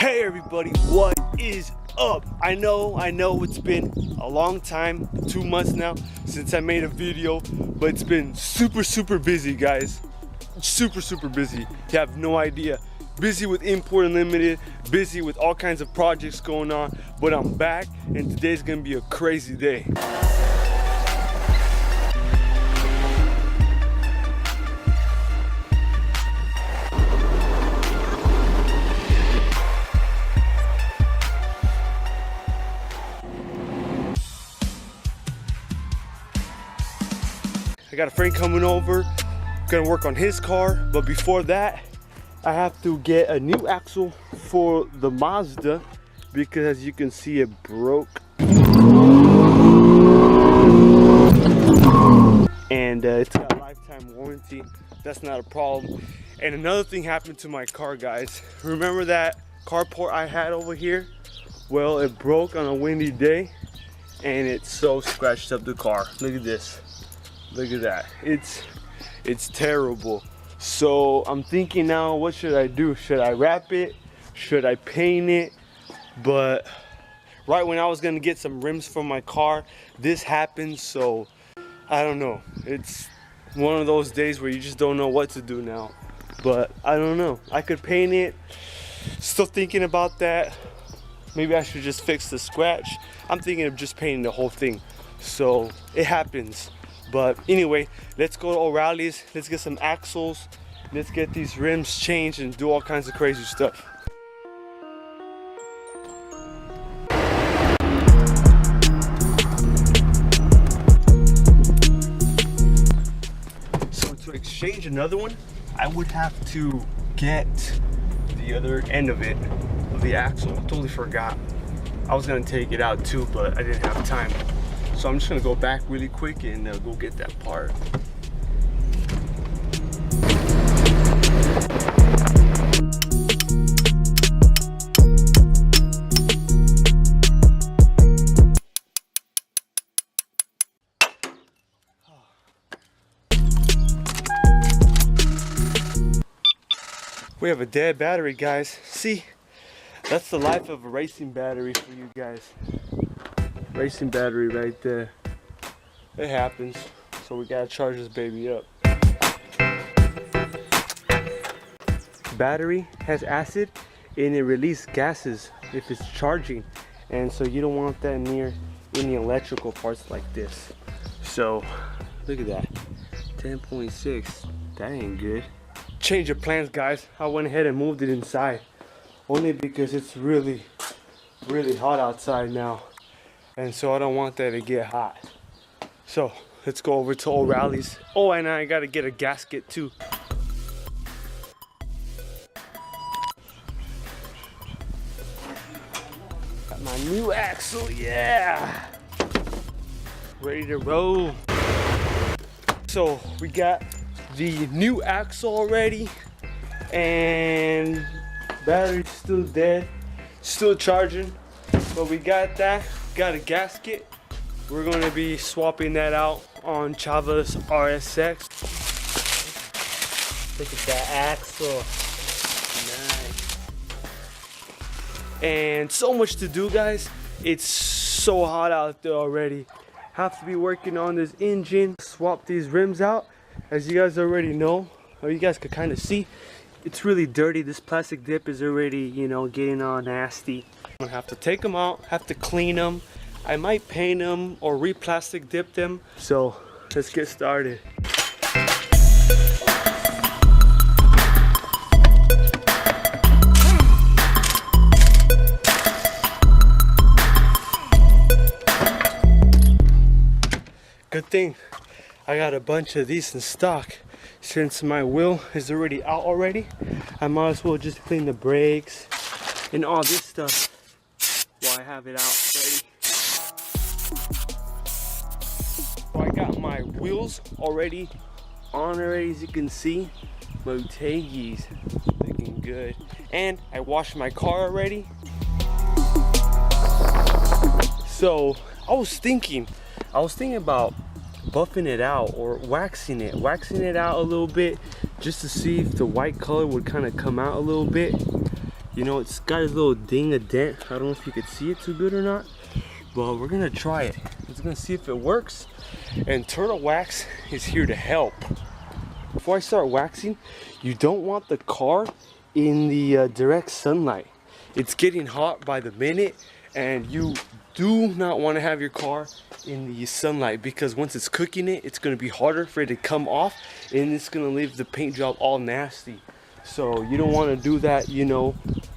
Hey everybody, what is up? I know it's been a long time, 2 months now since I made a video, but it's been super busy, guys. Super busy. You have no idea. Busy with Import Unlimited, busy with all kinds of projects going on, but I'm back and today's gonna be a crazy day. I got a friend coming over, gonna work on his car, but before that, I have to get a new axle for the Mazda because as you can see, it broke. And it's got a lifetime warranty. That's not a problem. And another thing happened to my car, guys. Remember that carport I had over here? Well, it broke on a windy day and it so scratched up the car. Look at this. Look at that. It's terrible. So I'm thinking now, what should I do? Should I wrap it? Should I paint it? But right when I was gonna get some rims for my car, this happened. So I don't know. It's one of those days where you just don't know what to do now. But I don't know. I could paint it. Still thinking about that. Maybe I should just fix the scratch. I'm thinking of just painting the whole thing. So it happens. But anyway, let's go to O'Reilly's, let's get some axles, let's get these rims changed and do all kinds of crazy stuff. So to exchange another one, I would have to get the other end of it, of the axle. I totally forgot. I was gonna take it out too, but I didn't have time. So I'm just gonna go back really quick and go get that part. We have a dead battery, guys. See, that's the life of a racing battery for you guys. Racing battery right there. It happens. So we gotta charge this baby up. Battery has acid and it releases gases if it's charging. And so you don't want that near any electrical parts like this. So look at that. 10.6. That ain't good. Change of plans, guys. I went ahead and moved it inside. Only because it's really hot outside now. And so I don't want that to get hot. So let's go over to O'Reilly's. Oh, and I gotta get a gasket too. Got my new axle, yeah! Ready to roll. So we got the new axle already. And battery's still dead. Still charging. But we got that. Got a gasket. We're gonna be swapping that out on Chava's RSX. Look at that axle. Nice. And so much to do, guys. It's so hot out there already. Have to be working on this engine. Swap these rims out. As you guys already know, or you guys could kind of see, it's really dirty. This plastic dip is already, you know, getting all nasty. I'm gonna have to take them out, have to clean them. I might paint them or re-plastic dip them. So let's get started. Good thing I got a bunch of these in stock. Since my wheel is already out already, I might as well just clean the brakes and all this stuff while I have it out ready. So I got my wheels already on already, as you can see. Motegi's looking good. And I washed my car already. So I was thinking about buffing it out or waxing it out a little bit, just to see if the white color would kind of come out a little bit. You know, it's got a little ding, a dent. I don't know if you could see it too good or not, but we're gonna try it. We're gonna see if it works. And turtle wax is here to help. Before I start waxing, you don't want the car in the direct sunlight. It's getting hot by the minute, and you do not want to have your car in the sunlight, because once it's cooking it, it's going to be harder for it to come off, and it's going to leave the paint job all nasty. So you don't want to do that, you know,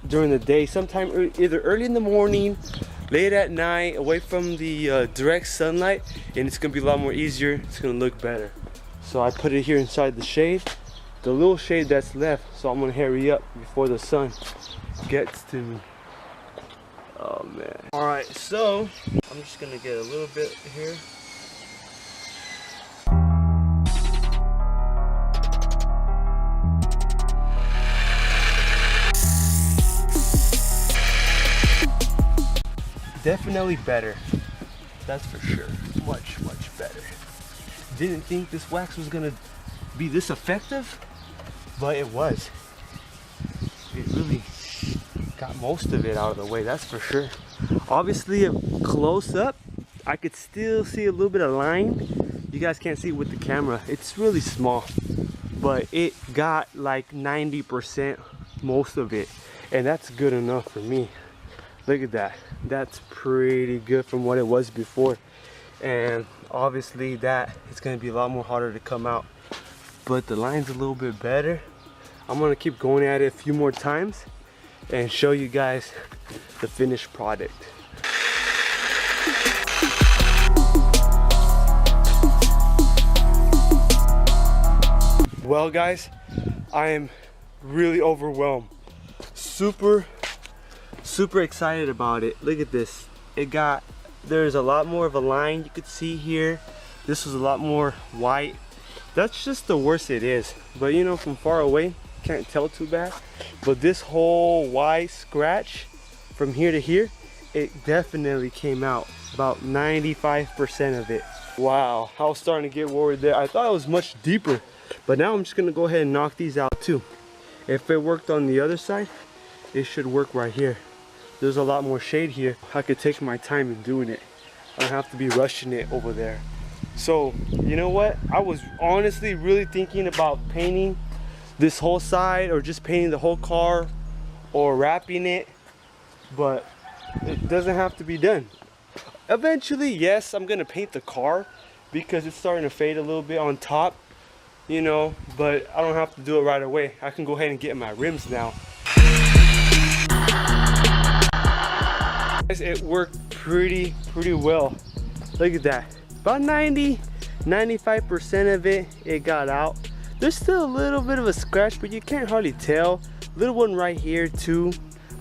during the day. Sometime either early in the morning, late at night, away from the direct sunlight, and it's going to be a lot more easier. It's going to look better. So I put it here inside the shade, the little shade that's left. So I'm going to hurry up before the sun gets to me. Oh man. Alright, so I'm just gonna get a little bit here. Definitely better. That's for sure. Much, much better. Didn't think this wax was gonna be this effective, but it was. It really got most of it out of the way, that's for sure. Obviously, close up, I could still see a little bit of line. You guys can't see it with the camera. It's really small, but it got like 90%, most of it, and that's good enough for me. Look at that. That's pretty good from what it was before. And obviously that it's gonna be a lot more harder to come out, but the line's a little bit better. I'm gonna keep going at it a few more times and show you guys the finished product. Well guys, I am really overwhelmed. Super excited about it. Look at this. There's a lot more of a line you could see here. This was a lot more white. That's just the worst it is. But you know, from far away, can't tell too bad. But this whole white scratch from here to here, it definitely came out. About 95% of it. Wow, I was starting to get worried there. I thought it was much deeper, but now I'm just gonna go ahead and knock these out too. If it worked on the other side, it should work right here. There's a lot more shade here. I could take my time in doing it. I don't have to be rushing it over there. So, you know what? I was honestly really thinking about painting this whole side, or just painting the whole car, or wrapping it, but it doesn't have to be done. Eventually, yes, I'm gonna paint the car because it's starting to fade a little bit on top, you know, but I don't have to do it right away. I can go ahead and get my rims now. It worked pretty well. Look at that. About 95% of it got out. There's still a little bit of a scratch, but you can't hardly tell. Little one right here too,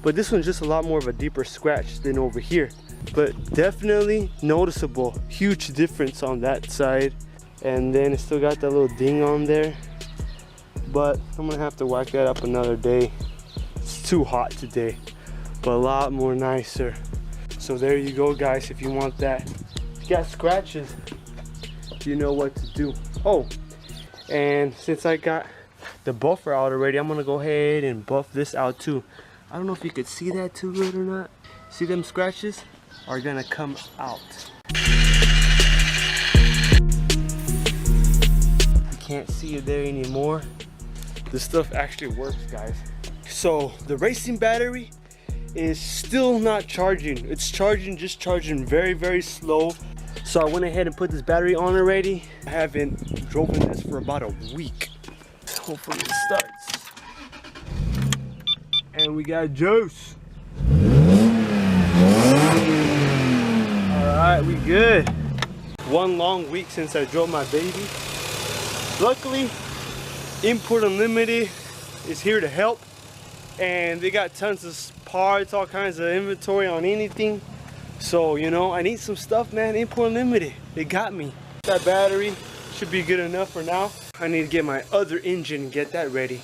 but this one's just a lot more of a deeper scratch than over here. But definitely noticeable, huge difference on that side. And then it still got that little ding on there, but I'm gonna have to whack that up another day. It's too hot today, but a lot more nicer. So there you go guys, if you want that. If you got scratches, you know what to do. Oh, and since I got the buffer out already, I'm gonna go ahead and buff this out too. I don't know if you could see that too good or not. See, them scratches are gonna come out. You can't see it there anymore. This stuff actually works, guys. So the racing battery is still not charging. It's charging, just charging very slow. So I went ahead and put this battery on already. I haven't driven this for about a week. Hopefully it starts. And we got juice. Alright, we good. One long week since I drove my baby. Luckily, Import Unlimited is here to help. And they got tons of parts, all kinds of inventory on anything. So, you know, I need some stuff, man. Import Unlimited, they got me. That battery should be good enough for now. I need to get my other engine and get that ready.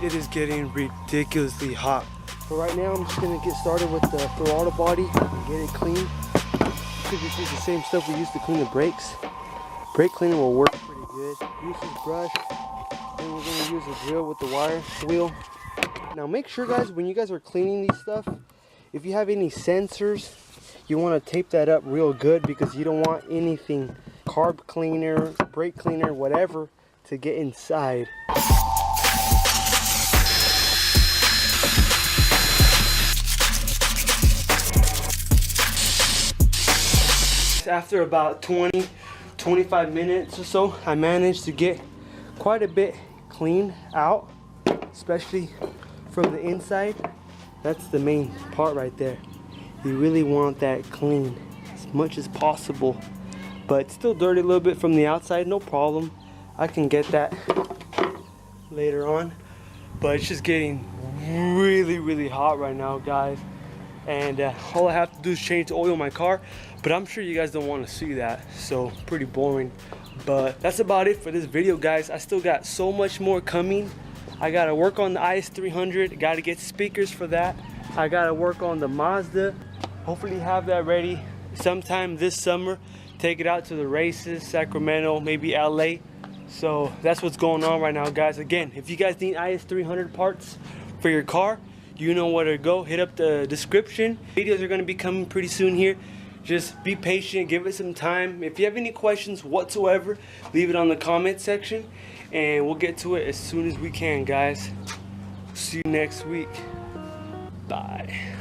It is getting ridiculously hot. But right now, I'm just gonna get started with the throttle body and get it clean. basically just use the same stuff we used to clean the brakes. Brake cleaner will work pretty good. Use this brush, and we're gonna use a drill with the wire wheel. Now make sure, guys, when you guys are cleaning these stuff, if you have any sensors, you want to tape that up real good, because you don't want anything, carb cleaner, brake cleaner, whatever, to get inside. After about 20-25 minutes or so, I managed to get quite a bit clean out, especially from the inside. That's the main part right there. You really want that clean as much as possible, but it's still dirty a little bit from the outside. No problem, I can get that later on, but it's just getting really hot right now, guys, and all I have to do is change the oil in my car, but I'm sure you guys don't want to see that, so pretty boring. But that's about it for this video, guys. I still got so much more coming. I gotta work on the is300, gotta get speakers for that. I gotta work on the Mazda, hopefully have that ready sometime this summer. Take it out to the races, Sacramento, maybe LA. So that's what's going on right now, guys. Again, if you guys need is300 parts for your car, you know where to go. Hit up the description. Videos are gonna be coming pretty soon here. Just be patient, give it some time. If you have any questions whatsoever, leave it on the comment section, and we'll get to it as soon as we can, guys. See you next week. Bye.